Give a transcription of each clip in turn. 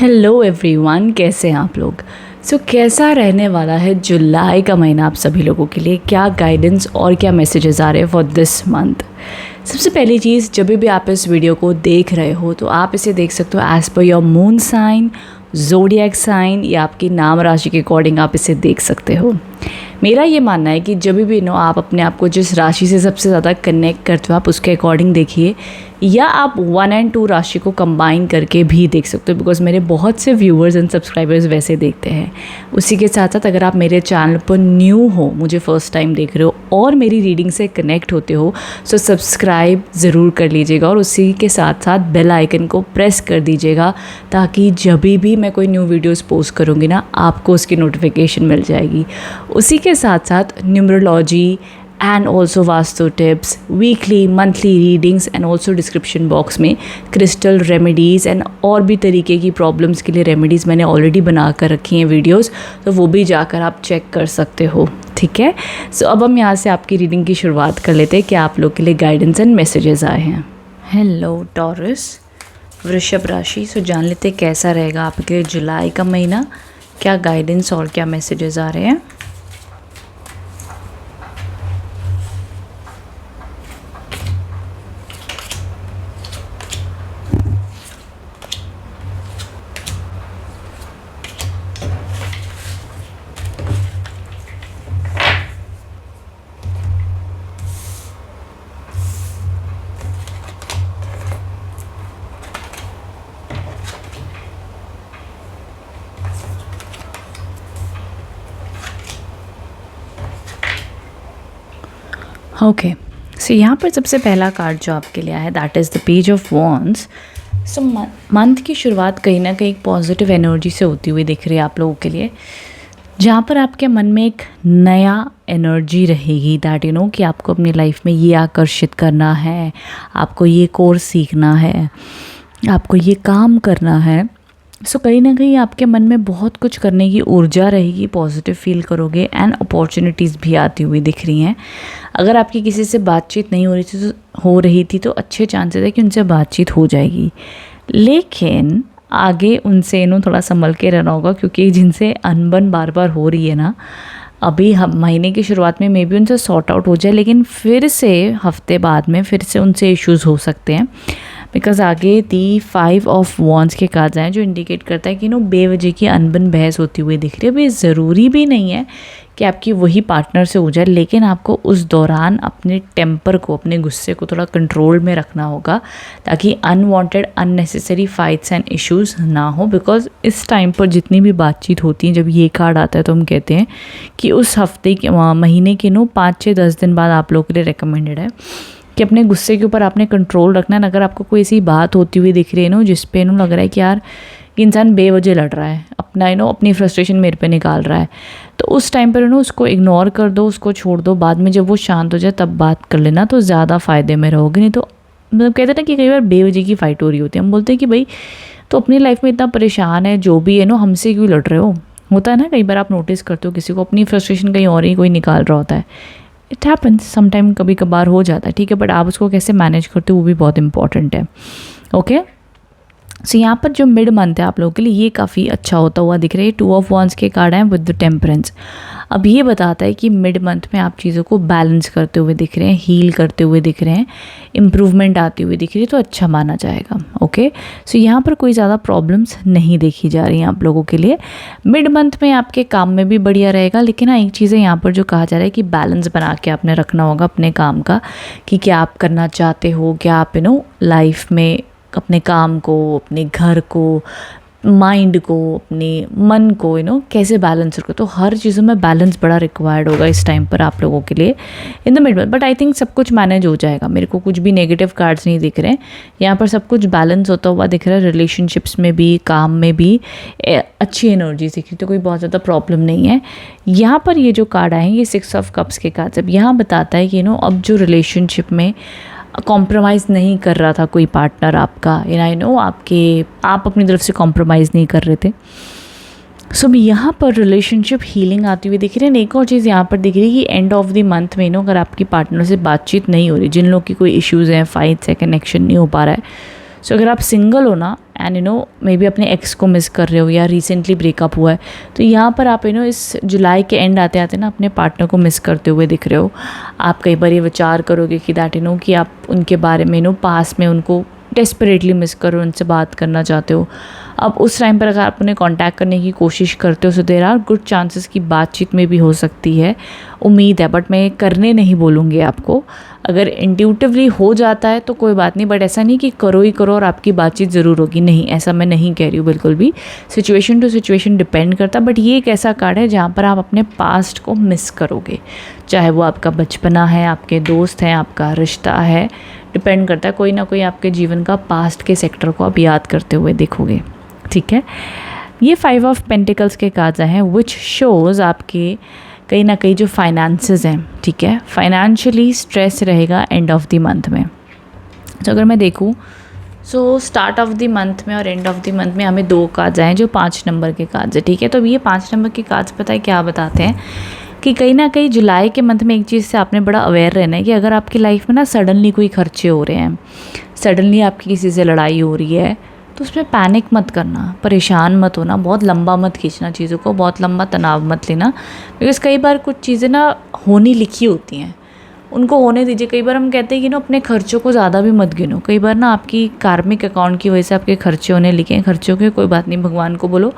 Hello everyone, कैसे हैं आप लोग। कैसा रहने वाला है जुलाई का महीना आप सभी लोगों के लिए। क्या गाइडेंस और क्या मैसेजेस आ रहे हैं फॉर दिस मंथ। सबसे पहली चीज़, जब भी आप इस वीडियो को देख रहे हो तो आप इसे देख सकते हो as per your moon sign, zodiac sign या आपकी नाम राशि के अकॉर्डिंग आप इसे देख सकते हो। मेरा ये मानना है कि जब भी आप अपने आप को जिस राशि से सबसे ज़्यादा कनेक्ट करते हो आप उसके अकॉर्डिंग देखिए, या आप 1 और 2 राशि को कंबाइन करके भी देख सकते हो, बिकॉज मेरे बहुत से व्यूअर्स एंड सब्सक्राइबर्स वैसे देखते हैं। उसी के साथ साथ अगर आप मेरे चैनल पर न्यू हो, मुझे फ़र्स्ट टाइम देख रहे हो और मेरी रीडिंग से कनेक्ट होते हो, सो सब्सक्राइब ज़रूर कर लीजिएगा और उसी के साथ साथ बेल आइकन को प्रेस कर दीजिएगा, ताकि जब भी मैं कोई न्यू वीडियोज़ पोस्ट करूँगी ना, आपको उसकी नोटिफिकेशन मिल जाएगी। उसी के साथ साथ numerology and also vastu tips, weekly monthly readings and also description box में क्रिस्टल रेमेडीज़ एंड और भी तरीके की प्रॉब्लम्स के लिए रेमेडीज़ मैंने ऑलरेडी बना कर रखी हैं वीडियोस, तो वो भी जाकर आप चेक कर सकते हो। ठीक है, सो अब हम यहाँ से आपकी रीडिंग की शुरुआत कर लेते हैं कि आप लोग के लिए गाइडेंस एंड मैसेजेस आए हैं। हेलो टॉरस, वृषभ राशि। जान लेते हैं कैसा रहेगा आपके लिए जुलाई का महीना, क्या गाइडेंस और क्या मैसेजेस आ रहे हैं। ओके, सो यहाँ पर सबसे पहला कार्ड जो आपके लिए आया है that is the page of wands. So month की शुरुआत कहीं ना कहीं पॉजिटिव एनर्जी से होती हुई दिख रही है आप लोगों के लिए, जहाँ पर आपके मन में एक नया एनर्जी रहेगी दैट कि आपको अपनी लाइफ में ये आकर्षित करना है, आपको ये कोर्स सीखना है, आपको ये काम करना है। सो कहीं ना कहीं आपके मन में बहुत कुछ करने की ऊर्जा रहेगी, पॉजिटिव फील करोगे एंड अपॉर्चुनिटीज़ भी आती हुई दिख रही हैं। अगर आपकी किसी से बातचीत नहीं हो रही थी तो अच्छे चांसेस है कि उनसे बातचीत हो जाएगी, लेकिन आगे उनसे थोड़ा संभल के रहना होगा, क्योंकि जिनसे अनबन बार बार हो रही है ना, अभी हम महीने की शुरुआत में मे बी उनसे सॉर्ट आउट हो जाए, लेकिन फिर से हफ्ते बाद में फिर से उनसे इश्यूज़ हो सकते हैं। बिकॉज आगे दी 5 ऑफ वॉन्ड्स के कार्ड्स हैं जो इंडिकेट करता है कि बेवजह की अनबन बहस होती हुई दिख रही है। अभी ज़रूरी भी नहीं है कि आपकी वही पार्टनर से हो जाए, लेकिन आपको उस दौरान अपने टेम्पर को, अपने गुस्से को थोड़ा कंट्रोल में रखना होगा, ताकि unwanted unnecessary fights and issues ना हो। बिकॉज इस टाइम पर जितनी भी बातचीत होती है, जब ये कार्ड आता है तो हम कहते हैं कि उस हफ्ते के महीने के 5 से 10 दिन बाद आप लोगों के लिए रिकमेंडेड है कि अपने गुस्से के ऊपर आपने कंट्रोल रखना है। अगर आपको कोई ऐसी बात होती हुई दिख रही है जिस पे लग रहा है कि यार इंसान बेवजह लड़ रहा है, अपना अपनी फ्रस्ट्रेशन मेरे पे निकाल रहा है, तो उस टाइम पर उसको इग्नोर कर दो, उसको छोड़ दो। बाद में जब वो शांत हो जाए तब बात कर लेना, तो ज़्यादा फ़ायदे में रहोगे। नहीं तो कहते हैं ना कि कई बार बेवजह की फ़ाइट हो रही होती है, हम बोलते हैं कि भाई तो अपनी लाइफ में इतना परेशान है, जो भी है हमसे क्यों लड़ रहे हो। होता है ना, कई बार आप नोटिस करते हो किसी को अपनी फ्रस्ट्रेशन कहीं और ही कोई निकाल रहा होता है। इट हैपन्स समटाइम, कभी कभार हो जाता है, ठीक है, बट आप उसको कैसे मैनेज करते हो वो भी बहुत इंपॉर्टेंट है। ओके, सो यहाँ पर जो मिड मंथ है आप लोगों के लिए ये काफ़ी अच्छा होता हुआ दिख रहा है। 2 ऑफ वॉन्ड्स के कार्ड हैं विद द टेम्परेंस। अब ये बताता है कि मिड मंथ में आप चीज़ों को बैलेंस करते हुए दिख रहे हैं, हील करते हुए दिख रहे हैं, इम्प्रूवमेंट आती हुई दिख रही है, तो अच्छा माना जाएगा। ओके, सो यहाँ पर कोई ज़्यादा प्रॉब्लम्स नहीं देखी जा रही हैं आप लोगों के लिए। मिड मंथ में आपके काम में भी बढ़िया रहेगा, लेकिन हाँ एक चीज़ है यहाँ पर जो कहा जा रहा है कि बैलेंस बना के आपने रखना होगा अपने काम का, कि क्या आप करना चाहते हो, क्या आप लाइफ में अपने काम को, अपने घर को, माइंड को, अपने मन को कैसे बैलेंस रखो। तो हर चीज़ों में बैलेंस बड़ा रिक्वायर्ड होगा इस टाइम पर आप लोगों के लिए in the mid month. But I think सब कुछ मैनेज हो जाएगा, मेरे को कुछ भी नेगेटिव कार्ड्स नहीं दिख रहे हैं यहाँ पर, सब कुछ बैलेंस होता हुआ दिख रहा है। रिलेशनशिप्स में भी, काम में भी अच्छी एनर्जी दिख रही, तो कोई बहुत ज़्यादा प्रॉब्लम नहीं है। यहाँ पर ये जो कार्ड आए हैं ये 6 ऑफ कप्स के कार्ड्स, अब यहाँ बताता है कि अब जो रिलेशनशिप में कॉम्प्रोमाइज़ नहीं कर रहा था कोई पार्टनर आपका, आप अपनी तरफ से कॉम्प्रोमाइज़ नहीं कर रहे थे, सो यहाँ पर रिलेशनशिप हीलिंग आती हुई दिख रही है। एक और चीज़ यहाँ पर दिख रही है कि एंड ऑफ द मंथ में अगर आपकी पार्टनर से बातचीत नहीं हो रही, जिन लोग की कोई इश्यूज़ हैं, फाइट्स है, कनेक्शन नहीं हो पा रहा है, सो अगर आप सिंगल हो ना एंड मे बी अपने एक्स को मिस कर रहे हो या रिसेंटली ब्रेकअप हुआ है, तो यहाँ पर आप इस जुलाई के एंड आते आते ना अपने पार्टनर को मिस करते हुए दिख रहे हो। आप कई बार ये विचार करोगे कि दैट कि आप उनके बारे में पास में उनको डेस्परेटली मिस करो, उनसे बात करना चाहते हो। अब उस टाइम पर अगर आप उन्हें कांटेक्ट करने की कोशिश करते हो, so there are good chances कि बातचीत में भी हो सकती है, उम्मीद है। बट मैं करने नहीं बोलूँगी आपको। अगर इंट्यूटिवली हो जाता है तो कोई बात नहीं, बट ऐसा नहीं कि करो ही करो और आपकी बातचीत ज़रूर होगी, नहीं, ऐसा मैं नहीं कह रही हूँ बिल्कुल भी। सिचुएशन टू सिचुएशन डिपेंड करता, बट ये एक ऐसा कार्ड है जहाँ पर आप अपने पास्ट को मिस करोगे, चाहे वो आपका बचपना है, आपके दोस्त हैं, आपका रिश्ता है, डिपेंड करता है। कोई ना कोई आपके जीवन का पास्ट के सेक्टर को आप याद करते हुए देखोगे, ठीक है। ये 5 ऑफ पेंटिकल्स के कार्ड्स हैं विच शोज़ आपके कहीं ना कहीं जो फाइनेंसेस हैं, ठीक है, फाइनेंशियली स्ट्रेस रहेगा एंड ऑफ द मंथ में। तो अगर मैं देखूँ so start of the month में और एंड ऑफ द मंथ में हमें 2 कार्ड्स आए जो 5 नंबर के कार्ड्स है, ठीक है। तो अब ये 5 नंबर के कार्ड्स पता है क्या बताते हैं कि कहीं ना कहीं जुलाई के मंथ में एक चीज़ से आपने बड़ा अवेयर रहना है कि अगर आपकी लाइफ में ना सडनली कोई खर्चे हो रहे हैं, सडनली आपकी किसी से लड़ाई हो रही है, तो उसमें पैनिक मत करना, परेशान मत होना, बहुत लंबा मत खींचना चीज़ों को, बहुत लंबा तनाव मत लेना, बिकॉज कई बार कुछ चीज़ें ना होनी लिखी होती हैं, उनको होने दीजिए। कई बार हम कहते हैं कि अपने खर्चों को ज़्यादा भी मत गिनो। कई बार ना आपकी कार्मिक अकाउंट की वजह से आपके खर्चे होने लिखे हैं, खर्चों के कोई बात नहीं, भगवान को बोलो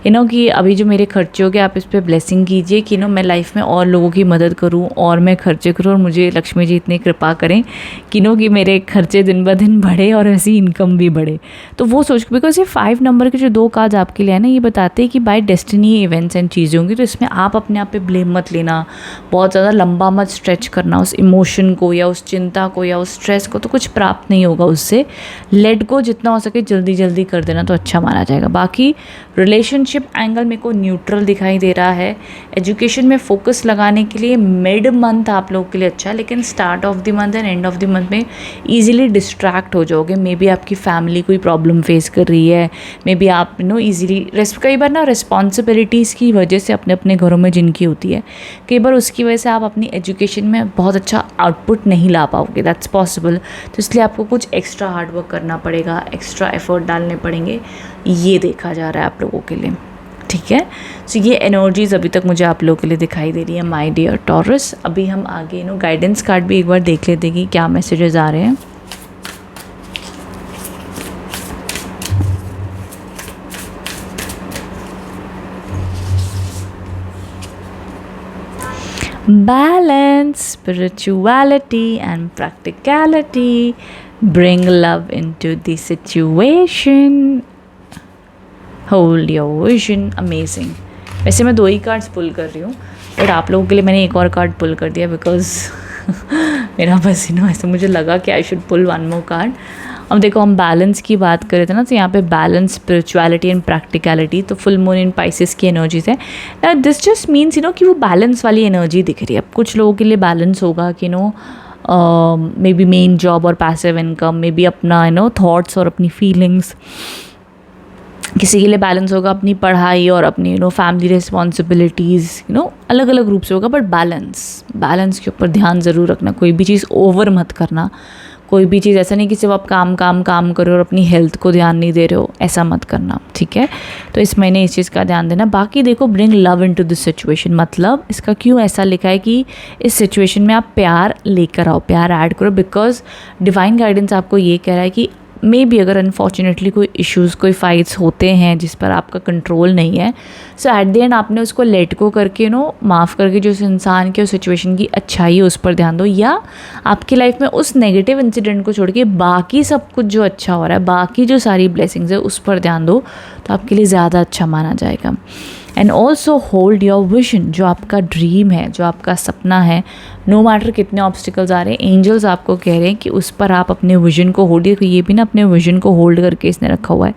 कि अभी जो मेरे खर्चे हो गए आप इस पर ब्लेसिंग कीजिए कि मैं लाइफ में और लोगों की मदद करूं और मैं खर्चे करूं और मुझे लक्ष्मी जी इतनी कृपा करें कि मेरे खर्चे दिन ब दिन बढ़े और ऐसी इनकम भी बढ़े। तो वो सोच, बिकॉज ये 5 नंबर के जो 2 कार्ड्स आपके लिए है ना, ये बताते हैं कि बाय डेस्टिनी इवेंट्स एंड चीज़ें होंगी, तो इसमें आप अपने आप पे ब्लेम मत लेना, बहुत ज़्यादा लंबा मत स्ट्रेच करना उस इमोशन को या उस चिंता को या उस स्ट्रेस को, तो कुछ प्राप्त नहीं होगा उससे। लेट गो जितना हो सके जल्दी जल्दी कर देना तो अच्छा माना जाएगा। बाकी रिलेशनशिप एंगल मेरे को न्यूट्रल दिखाई दे रहा है। एजुकेशन में फोकस लगाने के लिए मिड मंथ आप लोगों के लिए अच्छा है, लेकिन start of the month and end of the month में इजीली डिस्ट्रैक्ट हो जाओगे। मे बी आपकी फैमिली कोई प्रॉब्लम फेस कर रही है, मे बी आप इजीली कई बार ना रिस्पॉन्सिबिलिटीज़ की वजह से अपने अपने घरों में जिनकी होती है, कई बार उसकी वजह से आप अपनी एजुकेशन में बहुत अच्छा आउटपुट नहीं ला पाओगे, दैट्स पॉसिबल। तो इसलिए आपको कुछ एक्स्ट्रा हार्डवर्क करना पड़ेगा, एक्स्ट्रा एफर्ट डालने पड़ेंगे, ये देखा जा रहा है आप लोगों के लिए, ठीक है। सो ये एनर्जीज अभी तक मुझे आप लोगों के लिए दिखाई दे रही है माय डियर टॉरस। अभी हम आगे गाइडेंस कार्ड भी एक बार देख लेते हैं कि क्या मैसेजेस आ रहे हैं। Balance, spirituality and practicality, bring love into the situation, hold your vision, amazing। वैसे मैं 2 ही कार्ड्स पुल कर रही हूँ, बट आप लोगों के लिए मैंने एक और कार्ड पुल कर दिया बिकॉज मेरा बस ऐसे मुझे लगा कि I should pull 1 more card. अब देखो, हम बैलेंस की बात कर रहे थे ना, तो यहाँ पे बैलेंस, स्पिरिचुअलिटी एंड प्रैक्टिकलिटी, तो फुल मून इन पाइसेस की एनर्जीज है ना। दिस जस्ट मीन्स कि वो बैलेंस वाली एनर्जी दिख रही है। अब कुछ लोगों के लिए बैलेंस होगा कि मे बी मेन जॉब और पैसिव इनकम, मे बी अपना थॉट्स और अपनी फीलिंग्स। किसी के लिए बैलेंस होगा अपनी पढ़ाई और अपनी फैमिली रिस्पॉन्सिबिलिटीज़, अलग अलग रूप से होगा। बट बैलेंस के ऊपर ध्यान ज़रूर रखना, कोई भी चीज़ ओवर मत करना, कोई भी चीज़ ऐसा नहीं कि सिर्फ आप काम करो और अपनी हेल्थ को ध्यान नहीं दे रहे हो, ऐसा मत करना, ठीक है। तो इस महीने इस चीज़ का ध्यान देना। बाकी देखो, bring love into this situation, मतलब इसका क्यों ऐसा लिखा है कि इस सिचुएशन में आप प्यार लेकर आओ, प्यार ऐड करो, बिकॉज डिवाइन गाइडेंस आपको ये कह रहा है कि मे बी अगर अनफॉर्चुनेटली कोई इश्यूज़, कोई फाइट्स होते हैं जिस पर आपका कंट्रोल नहीं है, सो एट द एंड आपने उसको लेट को करके माफ़ करके जो उस इंसान के, उस सिचुएशन की अच्छाई है उस पर ध्यान दो, या आपकी लाइफ में उस नेगेटिव इंसिडेंट को छोड़ के बाकी सब कुछ जो अच्छा हो रहा है, बाकी जो सारी ब्लेसिंग्स है उस पर ध्यान दो, तो आपके लिए ज़्यादा अच्छा माना जाएगा। And also hold your vision, जो आपका ड्रीम है, जो आपका सपना है, नो मैटर कितने ऑब्स्टिकल्स आ रहे हैं, एंजल्स आपको कह रहे हैं कि उस पर आप अपने विजन को होल्ड, ये भी ना अपने विजन को होल्ड करके इसने रखा हुआ है।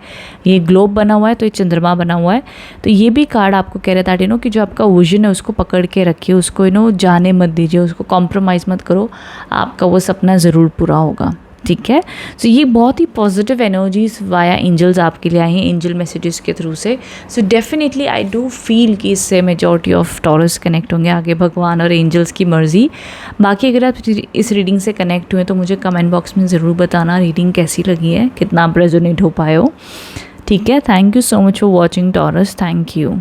ये ग्लोब बना हुआ है, तो ये चंद्रमा बना हुआ है, तो ये भी कार्ड आपको कह रहा था कि जो आपका विजन है उसको पकड़ के रखिए, उसको जाने मत दीजिए, उसको कॉम्प्रोमाइज़ मत करो, आपका वो सपना ज़रूर पूरा होगा, ठीक है। सो ये बहुत ही पॉजिटिव एनर्जीज वाया एंजल्स आपके लिए आए हैं एंजल मैसेजेस के थ्रू से। So definitely I do feel कि इससे मेजॉरिटी ऑफ टॉरस कनेक्ट होंगे, आगे भगवान और एंजल्स की मर्जी। बाकी अगर आप इस रीडिंग से कनेक्ट हुए तो मुझे कमेंट बॉक्स में ज़रूर बताना रीडिंग कैसी लगी है, कितना आप रेजोनेट हो पाए हो। ठीक है, thank you so much for watching taurus, thank you.